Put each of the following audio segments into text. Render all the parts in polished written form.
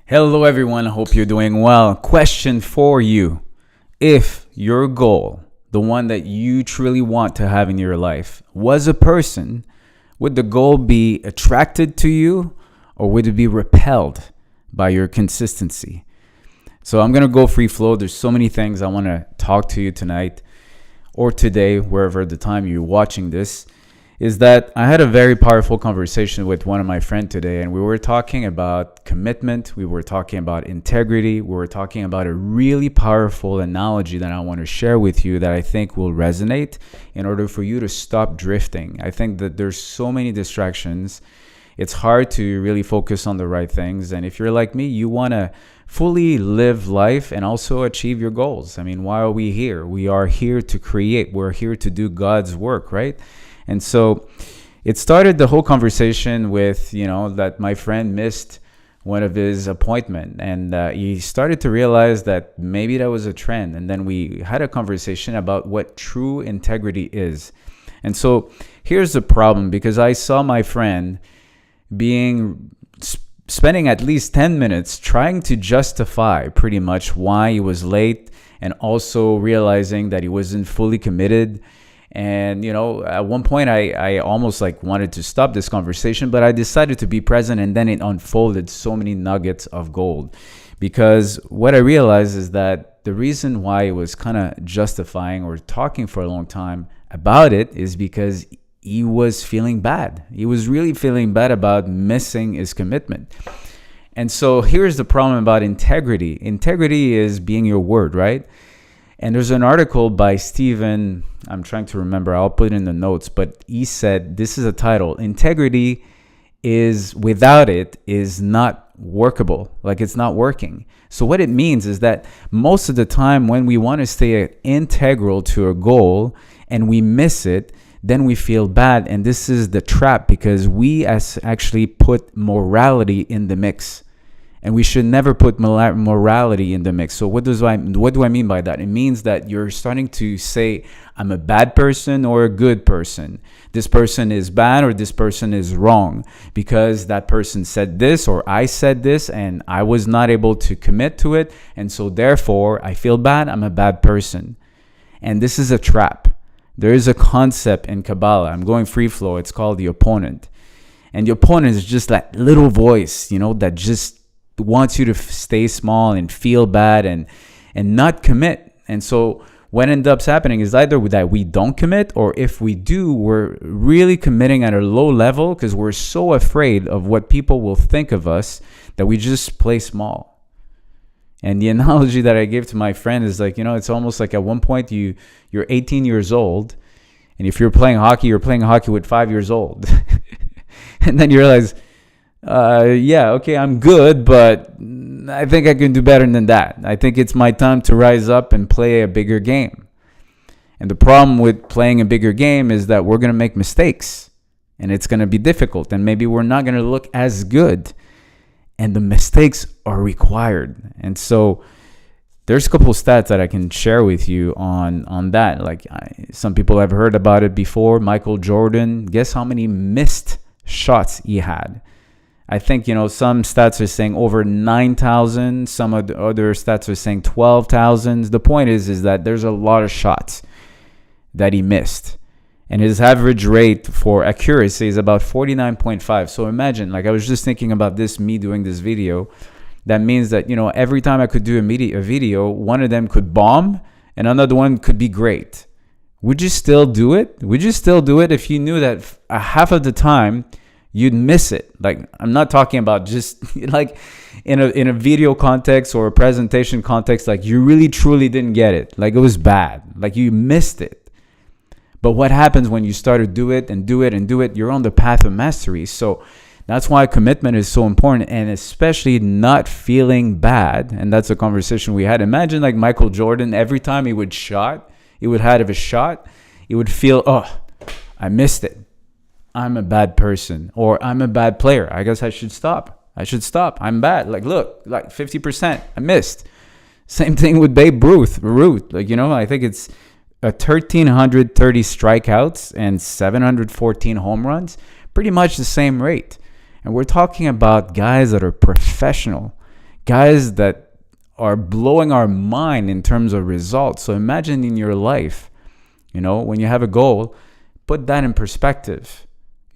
Hello, everyone. Hope you're doing well. Question for you. If your goal, the one that you truly want to have in your life, was a person, would the goal be attracted to you or would it be repelled by your consistency? So I'm going to go free flow. There's so many things I want to talk to you tonight or today, wherever the time you're watching this. Is that I had a very powerful conversation with one of my friends today, and we were talking about commitment, we were talking about integrity, we were talking about a really powerful analogy that I want to share with you that I think will resonate in order for you to stop drifting. I think that there's so many distractions. It's hard to really focus on the right things, and if you're like me, you want to fully live life and also achieve your goals. I mean, why are we here? We are here to create. We're here to do God's work, right? And so it started the whole conversation with, that my friend missed one of his appointments. And he started to realize that maybe that was a trend. And then we had a conversation about what true integrity is. And so here's the problem, because I saw my friend spending at least 10 minutes trying to justify pretty much why he was late, and also realizing that he wasn't fully committed. And, at one point I almost wanted to stop this conversation, but I decided to be present, and then it unfolded so many nuggets of gold. Because what I realized is that the reason why he was kind of justifying or talking for a long time about it is because he was feeling bad. He was really feeling bad about missing his commitment. And so here's the problem about integrity. Integrity is being your word, right? And there's an article by Stephen, I'm trying to remember, I'll put it in the notes, but he said, this is a title: integrity is, without it, is not workable. Like, it's not working. So what it means is that most of the time when we want to stay integral to a goal and we miss it, then we feel bad. And this is the trap, because we actually put morality in the mix. And we should never put morality in the mix. So what do I mean by that? It means that you're starting to say, I'm a bad person or a good person. This person is bad or this person is wrong because that person said this or I said this and I was not able to commit to it. And so therefore I feel bad. I'm a bad person. And this is a trap. There is a concept in Kabbalah. I'm going free flow. It's called the opponent. And the opponent is just that little voice, that just wants you to stay small and feel bad and not commit. And so what ends up happening is either that we don't commit, or if we do, we're really committing at a low level because we're so afraid of what people will think of us that we just play small. And the analogy that I gave to my friend is it's almost like at one point you're 18 years old, and if you're playing hockey with 5 years old. And then you realize, I'm good, but I think I can do better than that. I think it's my time to rise up and play a bigger game. And the problem with playing a bigger game is that we're going to make mistakes, and it's going to be difficult, and maybe we're not going to look as good, and the mistakes are required. And so there's a couple of stats that I can share with you on that. Some people have heard about it before. Michael Jordan, guess how many missed shots he had? I think, some stats are saying over 9,000. Some of the other stats are saying 12,000. The point is that there's a lot of shots that he missed. And his average rate for accuracy is about 49.5. So imagine, I was just thinking about this, me doing this video. That means that, every time I could do a video, one of them could bomb and another one could be great. Would you still do it? Would you still do it if you knew that half of the time you'd miss it? I'm not talking about just in a video context or a presentation context, you really truly didn't get it. It was bad. You missed it. But what happens when you start to do it and do it and do it? You're on the path of mastery. So that's why commitment is so important, and especially not feeling bad. And that's a conversation we had. Imagine Michael Jordan, every time he would have a shot, he would feel, I missed it. I'm a bad person, or I'm a bad player. I guess I should stop. I'm bad. Look, 50%. I missed. Same thing with Babe Ruth. I think it's 1,330 strikeouts and 714 home runs. Pretty much the same rate. And we're talking about guys that are professional, guys that are blowing our mind in terms of results. So imagine in your life, when you have a goal, put that in perspective.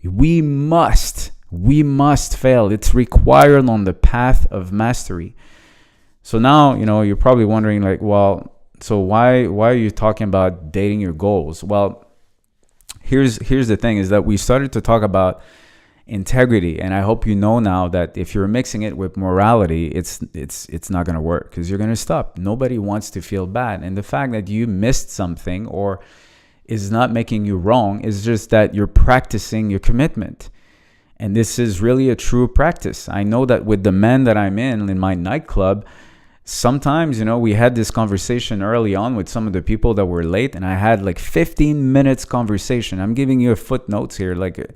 We must fail. It's required on the path of mastery. So now, you're probably wondering like, well, so why are you talking about dating your goals? Well, here's the thing is that we started to talk about integrity, and I hope you know now that if you're mixing it with morality, it's not going to work, because you're going to stop. Nobody wants to feel bad, and the fact that you missed something or is not making you wrong is just that you're practicing your commitment. And this is really a true practice. I know that with the men that I'm in my nightclub, sometimes, we had this conversation early on with some of the people that were late, and I had like 15 minutes conversation. I'm giving you a footnotes here, like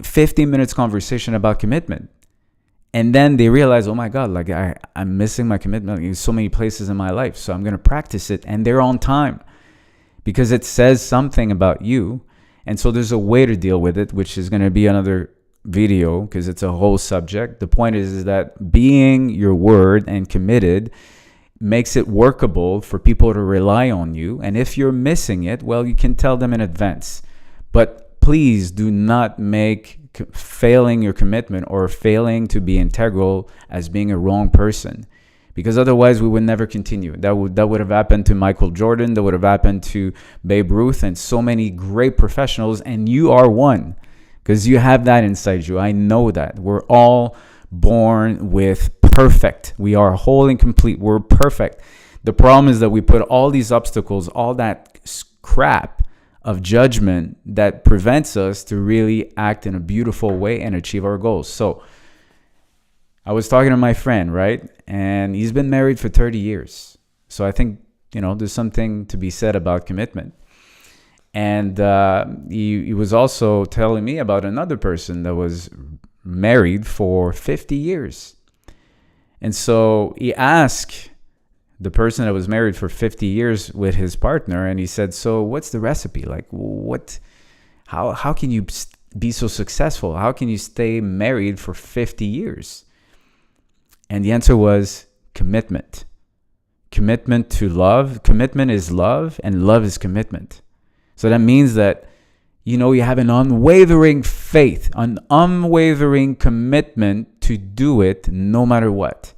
15 minutes conversation about commitment. And then they realize, oh my God, like I'm missing my commitment in so many places in my life. So I'm going to practice it. And they're on time because it says something about you. And so there's a way to deal with it, which is going to be another video because it's a whole subject. The point is that being your word and committed makes it workable for people to rely on you. And if you're missing it, well, you can tell them in advance. But please do not make failing your commitment or failing to be integral as being a wrong person, because otherwise we would never continue. That would have happened to Michael Jordan. That would have happened to Babe Ruth and so many great professionals. And you are one, because you have that inside you. I know that. We're all born with perfect. We are whole and complete. We're perfect. The problem is that we put all these obstacles, all that crap of judgment that prevents us to really act in a beautiful way and achieve our goals. So I was talking to my friend, right? And he's been married for 30 years. So I think, there's something to be said about commitment. And he was also telling me about another person that was married for 50 years. And so he asked the person that was married for 50 years with his partner, and he said, so what's the recipe? Like, how can you be so successful? How can you stay married for 50 years? And the answer was commitment. Commitment to love. Commitment is love, and love is commitment. So that means that, you have an unwavering faith, an unwavering commitment to do it no matter what.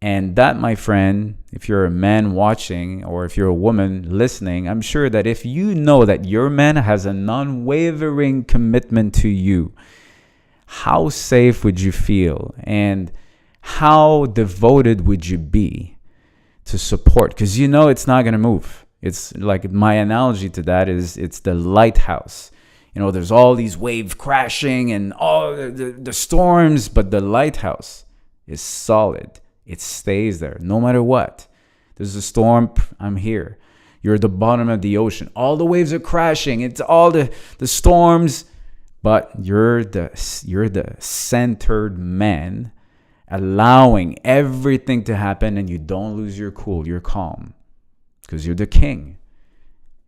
And that, my friend, if you're a man watching or if you're a woman listening, I'm sure that if you know that your man has an unwavering commitment to you, how safe would you feel? And how devoted would you be to support? Because it's not going to move. It's like my analogy to that is it's the lighthouse. There's all these waves crashing and all the storms, but the lighthouse is solid. It stays there no matter what. There's a storm, I'm here. You're at the bottom of the ocean. All the waves are crashing. It's all the storms, but you're the centered man, allowing everything to happen, and you don't lose your cool. You're calm because you're the king.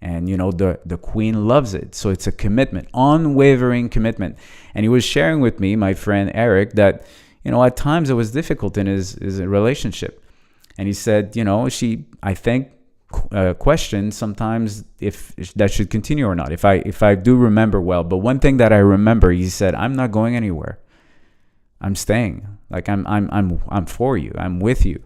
And the queen loves it. So it's a commitment, unwavering commitment. And he was sharing with me, my friend Eric, that at times it was difficult in his relationship. And he said, she, I think, questioned sometimes if that should continue or not, if I do remember well. But one thing that I remember, he said, I'm not going anywhere. I'm staying. Like I'm for you. I'm with you.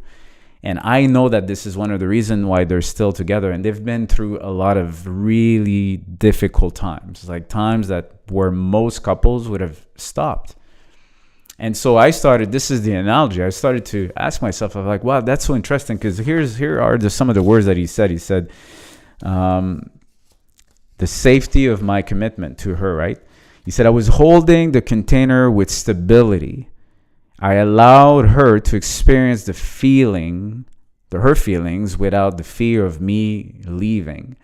And I know that this is one of the reasons why they're still together. And they've been through a lot of really difficult times, like times where most couples would have stopped. And so this is the analogy, I started to ask myself, I'm like, wow, that's so interesting, because here are some of the words that he said. He said, the safety of my commitment to her, right? He said, I was holding the container with stability. I allowed her to experience her feelings without the fear of me leaving.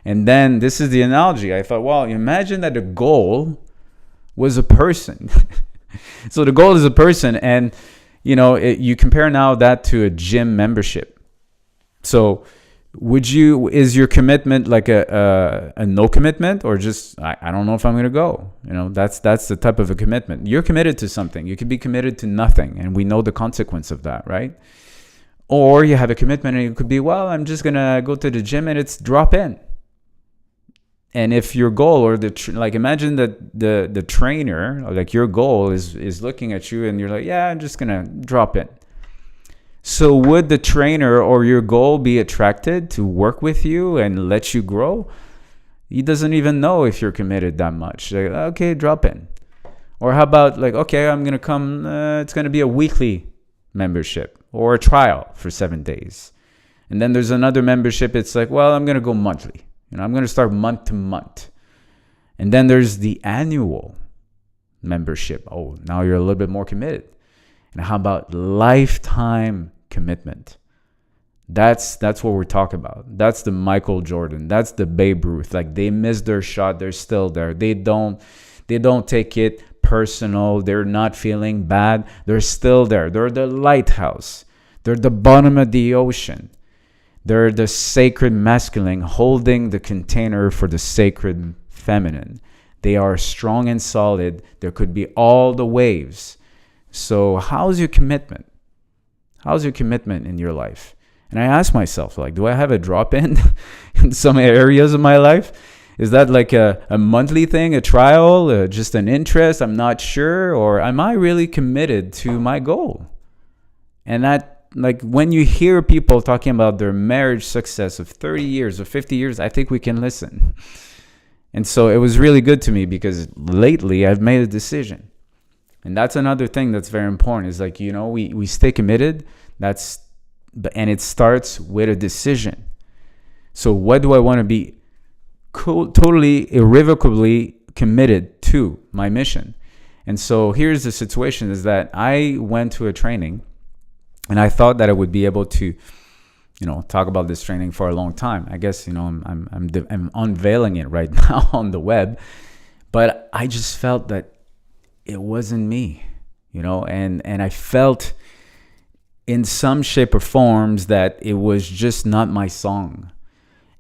And then this is the analogy. I thought, well, imagine that the goal was a person. So the goal is a person, and you compare now that to a gym membership. So is your commitment like a no commitment, or just I don't know if I'm going to go? That's the type of a commitment. You're committed to something. You could be committed to nothing, and we know the consequence of that, right? Or you have a commitment and it could be, well, I'm just going to go to the gym and it's drop in. And if your goal, or like imagine that the trainer, like your goal is looking at you and you're like, yeah, I'm just going to drop in. So would the trainer or your goal be attracted to work with you and let you grow? He doesn't even know if you're committed that much. Like, okay, drop in. Or how about like, okay, I'm going to come, it's going to be a weekly membership or a trial for 7 days. And then there's another membership. It's like, well, I'm going to go monthly. I'm going to start month to month. And then there's the annual membership. Oh, now you're a little bit more committed. And how about lifetime commitment? That's what we're talking about. That's the Michael Jordan. That's the Babe Ruth. Like, they missed their shot. They're still there. They don't take it personal. They're not feeling bad. They're still there. They're the lighthouse. They're the bottom of the ocean. They're the sacred masculine holding the container for the sacred feminine. They are strong and solid. There could be all the waves. So how's your commitment? How's your commitment in your life? And I ask myself, like, do I have a drop-in in some areas of my life? Is that like a monthly thing, a trial, just an interest? I'm not sure. Or am I really committed to my goal? And that, like, when you hear people talking about their marriage success of 30 years or 50 years, I think we can listen. And so it was really good to me because lately I've made a decision. And that's another thing that's very important, is like, we stay committed. And it starts with a decision. So what do I want to be totally irrevocably committed to my mission? And so here's the situation, is that I went to a training and I thought that I would be able to, talk about this training for a long time. I guess, I'm unveiling it right now on the web, but I just felt that it wasn't me, and I felt in some shape or forms that it was just not my song.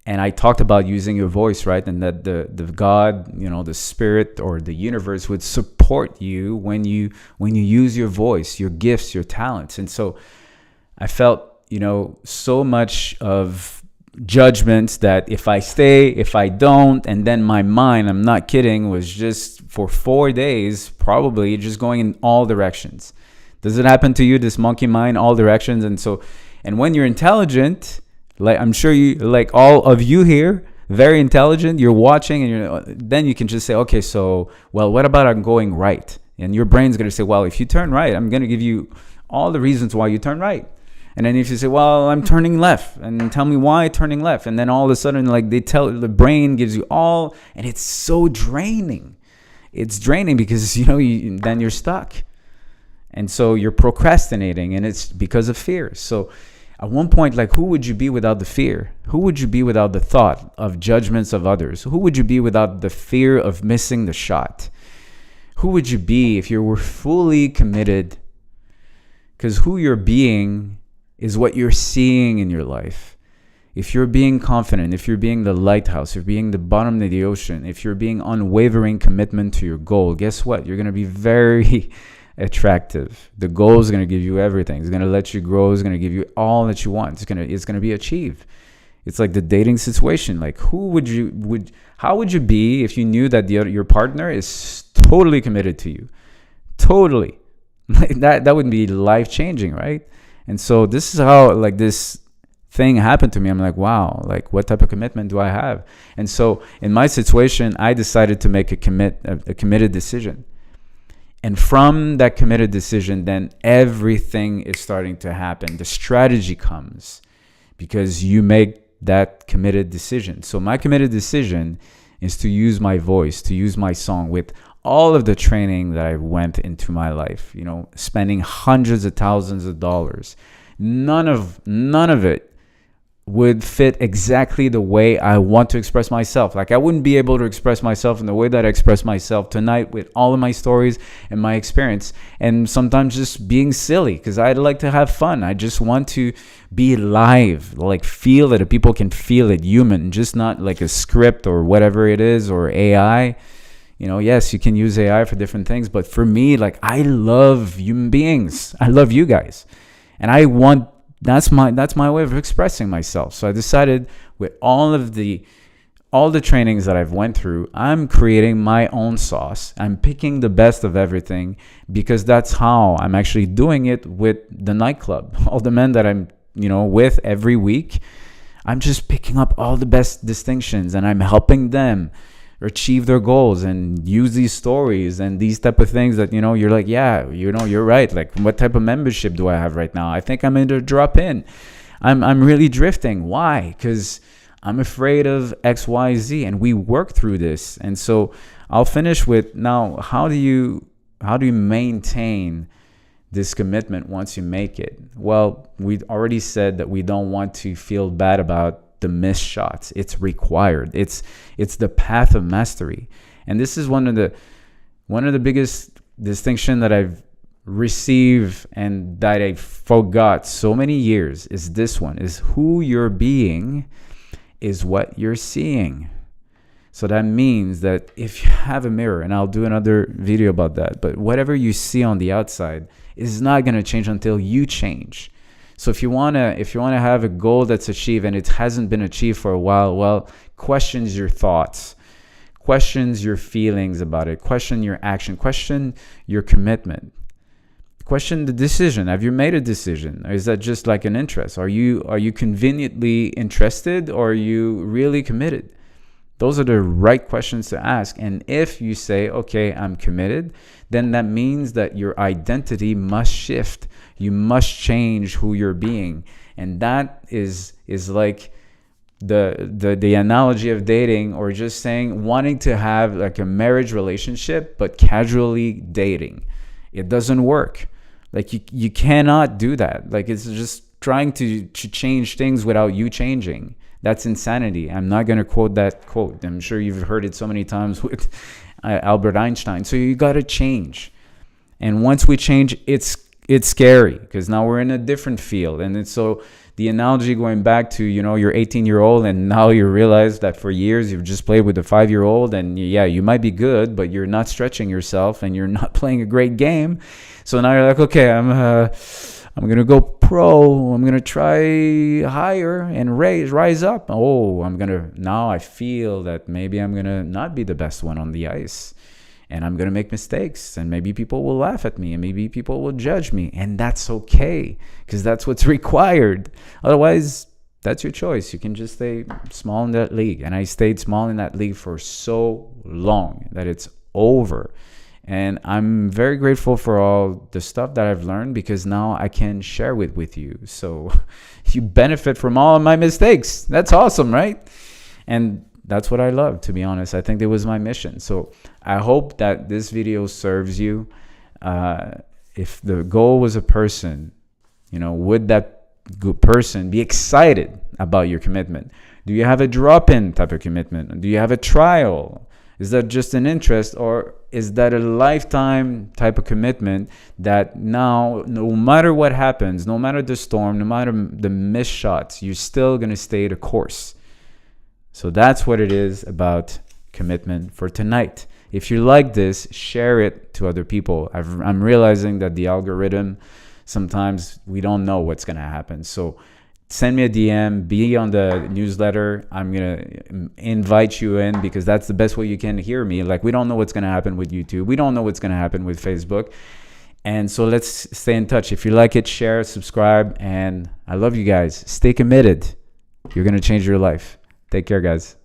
And I talked about using your voice, right? And that the God, the spirit or the universe would support you when you use your voice, your gifts, your talents. And so I felt, so much of judgments that if I stay, if I don't, and then my mind, I'm not kidding, was just for 4 days, probably just going in all directions. Does it happen to you, this monkey mind, all directions? And when you're intelligent, like I'm sure you, like all of you here, very intelligent, you're watching and then you can just say, okay, so, well, what about I'm going right? And your brain's going to say, well, if you turn right, I'm going to give you all the reasons why you turn right. And then if you say, well, I'm turning left, and tell me why turning left. And then all of a sudden, like the brain gives you all, and it's so draining. It's draining because, then you're stuck. And so you're procrastinating, and it's because of fear. So at one point, like, who would you be without the fear? Who would you be without the thought of judgments of others? Who would you be without the fear of missing the shot? Who would you be if you were fully committed? Because who you're being is what you're seeing in your life. If you're being confident, if you're being the lighthouse, if you're being the bottom of the ocean, if you're being unwavering commitment to your goal, guess what? You're going to be very attractive. The goal is going to give you everything. It's going to let you grow. It's going to give you all that you want. It's going to be achieved. It's like the dating situation. Like, how would you be if you knew that your partner is totally committed to you? Totally. Like that would be life changing, right? And so this is how, like, this thing happened to me. I'm like, wow, like, what type of commitment do I have? And so in my situation, I decided to make a committed decision. And from that committed decision, then everything is starting to happen. The strategy comes because you make that committed decision. So my committed decision is to use my voice, to use my song with all of the training that I went into my life, spending hundreds of thousands of dollars. None of it would fit exactly the way I want to express myself. Like I wouldn't be able to express myself in the way that I express myself tonight with all of my stories and my experience, and sometimes just being silly because I like to have fun. I just want to be live, like feel it. People can feel it, human, just not like a script or whatever it is, or AI. Yes, you can use AI for different things, but for me, like I love human beings. I love you guys, and I want that's my way of expressing myself. So I decided with all the trainings that I've went through, I'm creating my own sauce. I'm picking the best of everything because that's how I'm actually doing it with the nightclub. All the men that I'm, with every week, I'm just picking up all the best distinctions and I'm helping them achieve their goals and use these stories and these type of things that you're like, yeah, you're right. Like, what type of membership do I have right now? I think I'm going to drop in. I'm really drifting. Why? Because I'm afraid of XYZ, and we work through this. And so I'll finish with, now, how do you maintain this commitment once you make it? Well, we already said that we don't want to feel bad about the missed shots. It's required. It's the path of mastery. And this is one of the biggest distinction that I've received and that I forgot so many years is this one, is who you're being is what you're seeing. So that means that if you have a mirror, and I'll do another video about that, but whatever you see on the outside is not going to change until you change. So if you wanna have a goal that's achieved and it hasn't been achieved for a while, well, questions your thoughts, questions your feelings about it, question your action, question your commitment, question the decision. Have you made a decision? Or is that just like an interest? Are you conveniently interested, or are you really committed? Those are the right questions to ask. And if you say, okay, I'm committed, then that means that your identity must shift. You must change who you're being. And that is like the analogy of dating, or just saying wanting to have like a marriage relationship, but casually dating. It doesn't work. Like you cannot do that. Like it's just trying to change things without you changing. That's insanity. I'm not going to quote that quote. I'm sure you've heard it so many times with Albert Einstein. So you got to change. And once we change, it's scary because now we're in a different field. And so the analogy going back to, you're 18-year-old and now you realize that for years you've just played with a 5-year-old, and yeah, you might be good, but you're not stretching yourself and you're not playing a great game. So now you're like, okay, I'm going to go pro. I'm going to try higher and rise up. Oh, now I feel that maybe I'm going to not be the best one on the ice, and I'm going to make mistakes, and maybe people will laugh at me, and maybe people will judge me. And that's okay, because that's what's required. Otherwise, that's your choice. You can just stay small in that league. And I stayed small in that league for so long that it's over. And I'm very grateful for all the stuff that I've learned, because now I can share it with you. So you benefit from all of my mistakes. That's awesome, right? And that's what I love, to be honest. I think that was my mission. So I hope that this video serves you. If the goal was a person, would that good person be excited about your commitment? Do you have a drop-in type of commitment? Do you have a trial? Is that just an interest, or is that a lifetime type of commitment that now, no matter what happens, no matter the storm, no matter the missed shots, you're still going to stay the course? So that's what it is about commitment for tonight. If you like this, share it to other people. I'm realizing that the algorithm, sometimes we don't know what's going to happen. So send me a DM, be on the newsletter. I'm going to invite you in, because that's the best way you can hear me. Like, we don't know what's going to happen with YouTube. We don't know what's going to happen with Facebook. And so let's stay in touch. If you like it, share, subscribe. And I love you guys. Stay committed. You're going to change your life. Take care, guys.